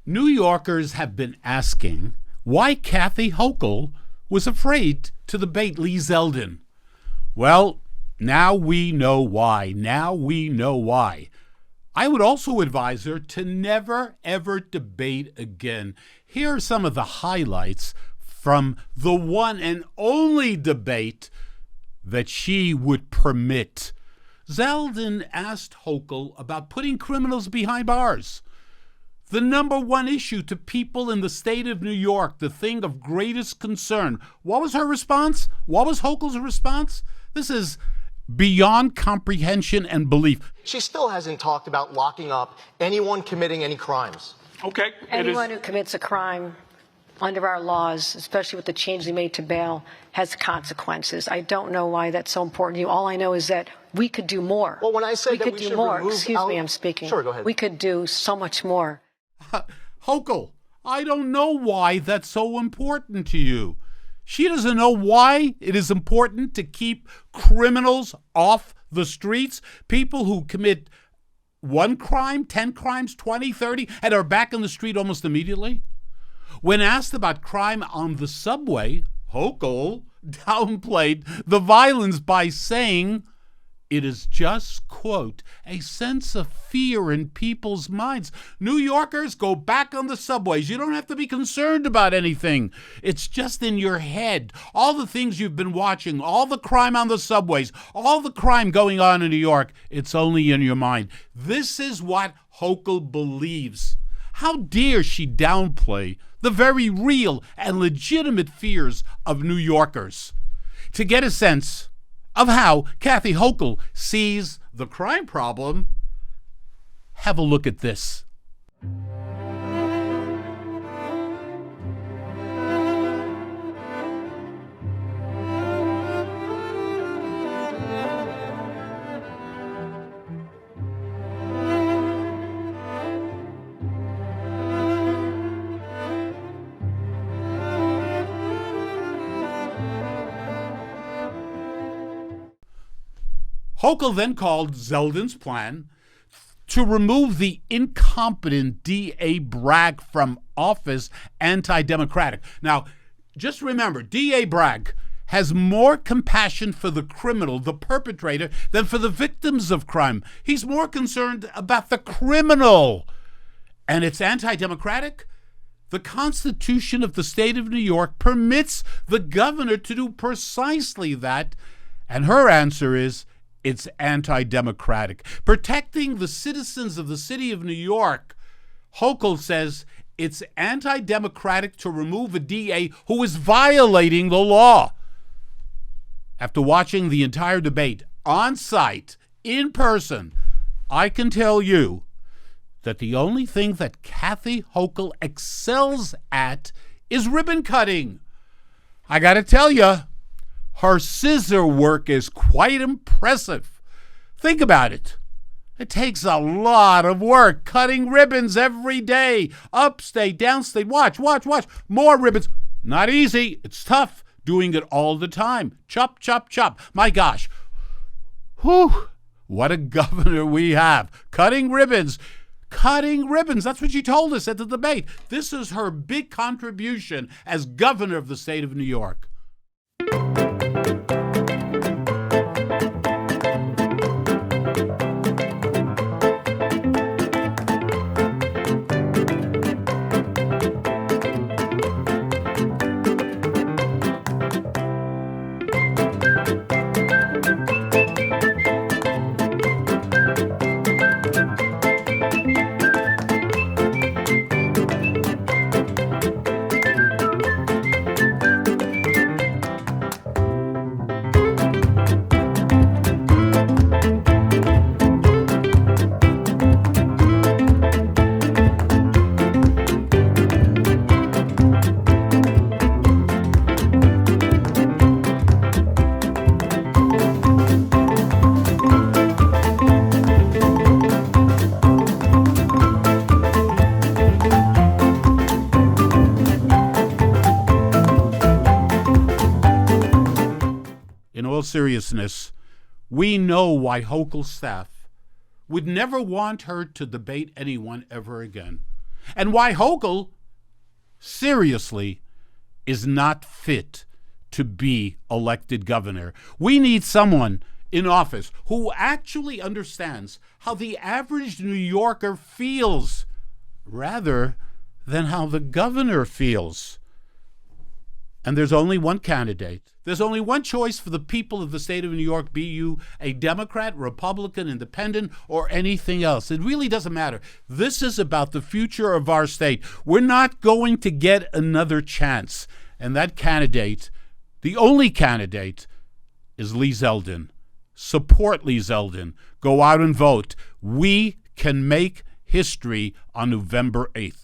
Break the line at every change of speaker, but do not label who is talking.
New Yorkers have been asking why Kathy Hochul was afraid to debate Lee Zeldin. Well, now we know why. I would also advise her to never, ever debate again. Here are some of the highlights from the one and only debate that she would permit. Zeldin asked Hochul about putting criminals behind bars. The number one issue to people in the state of New York, the thing of greatest concern. What was her response? What was Hochul's response? This is beyond comprehension and belief.
She still hasn't talked about locking up anyone committing any crimes.
Okay.
Anyone who commits a crime under our laws, especially with the change they made to bail, has consequences. I don't know why that's so important to you. All I know is that we could do more.
Well, when I say that we
could do
should
more.
remove
Excuse me, I'm speaking.
Sure, go ahead.
We could do so much more.
Hochul, I don't know why that's so important to you. She doesn't know why it is important to keep criminals off the streets, people who commit one crime, 10 crimes, 20, 30, and are back in the street almost immediately. When asked about crime on the subway, Hochul downplayed the violence by saying, it is just, quote, a sense of fear in people's minds. New Yorkers, go back on the subways. You don't have to be concerned about anything. It's just in your head. All the things you've been watching, all the crime on the subways, all the crime going on in New York, it's only in your mind. This is what Hochul believes. How dare she downplay the very real and legitimate fears of New Yorkers? To get a sense of how Kathy Hochul sees the crime problem, have a look at this. Hochul then called Zeldin's plan to remove the incompetent D.A. Bragg from office anti-democratic. Now, just remember, D.A. Bragg has more compassion for the criminal, the perpetrator, than for the victims of crime. He's more concerned about the criminal. And it's anti-democratic? The Constitution of the state of New York permits the governor to do precisely that. And her answer is, it's anti-democratic. Protecting the citizens of the city of New York, Hochul says it's anti-democratic to remove a DA who is violating the law. After watching the entire debate on site, in person, I can tell you that the only thing that Kathy Hochul excels at is ribbon cutting. I got to tell you, her scissor work is quite impressive. Think about it. It takes a lot of work cutting ribbons every day. Upstate, downstate, watch. More ribbons. Not easy. It's tough doing it all the time. Chop. My gosh. Whew. What a governor we have. Cutting ribbons. That's what she told us at the debate. This is her big contribution as governor of the state of New York. In all seriousness, we know why Hochul's staff would never want her to debate anyone ever again. and why Hochul, seriously, is not fit to be elected governor. We need someone in office who actually understands how the average New Yorker feels rather than how the governor feels. And there's only one candidate. There's only one choice for the people of the state of New York, be you a Democrat, Republican, Independent, or anything else. It really doesn't matter. This is about the future of our state. We're not going to get another chance. And that candidate, the only candidate, is Lee Zeldin. Support Lee Zeldin. Go out and vote. We can make history on November 8th.